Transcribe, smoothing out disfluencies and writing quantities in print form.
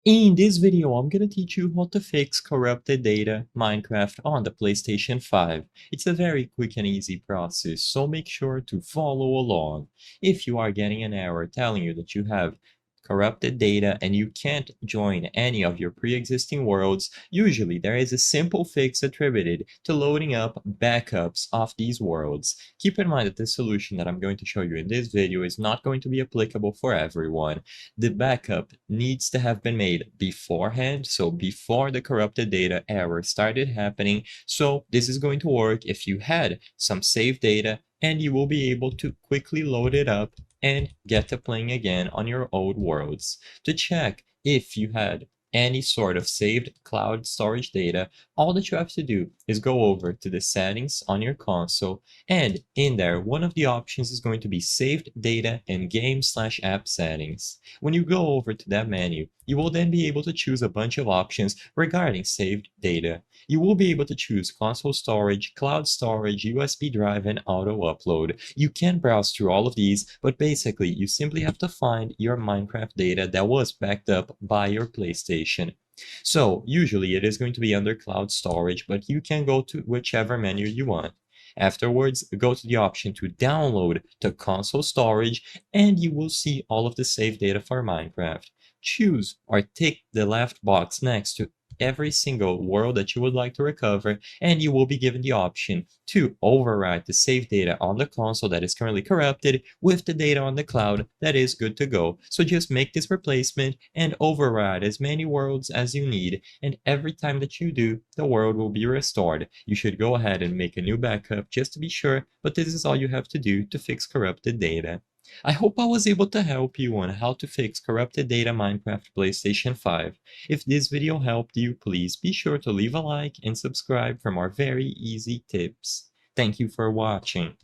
In this video, I'm gonna teach you how to fix corrupted data Minecraft on the PlayStation 5. It's a very quick and easy process, so make sure to follow along. If you are getting an error telling you that you have corrupted data and you can't join any of your pre-existing worlds, usually there is a simple fix attributed to loading up backups of these worlds. Keep in mind that the solution that I'm going to show you in this video is not going to be applicable for everyone. The backup needs to have been made beforehand, so before the corrupted data error started happening. So this is going to work if you had some saved data, and you will be able to quickly load it up and get to playing again on your old worlds. To check if you had any sort of saved cloud storage data, all that you have to do is go over to the settings on your console, and in there, one of the options is going to be saved data and game/app settings. When you go over to that menu, you will then be able to choose a bunch of options regarding saved data. You will be able to choose console storage, cloud storage, USB drive, and auto upload. You can browse through all of these, but basically you simply have to find your Minecraft data that was backed up by your PlayStation. So usually it is going to be under cloud storage, but you can go to whichever menu you want. Afterwards, go to the option to download to console storage, and you will see all of the saved data for Minecraft. Choose or tick the left box next to every single world that you would like to recover, and you will be given the option to override the saved data on the console that is currently corrupted with the data on the cloud that is good to go. So just make this replacement and override as many worlds as you need, and every time that you do, the world will be restored. You should go ahead and make a new backup just to be sure, but this is all you have to do to fix corrupted data. I hope I was able to help you on how to fix corrupted data Minecraft PlayStation 5. If this video helped you, please be sure to leave a like and subscribe for more very easy tips. Thank you for watching.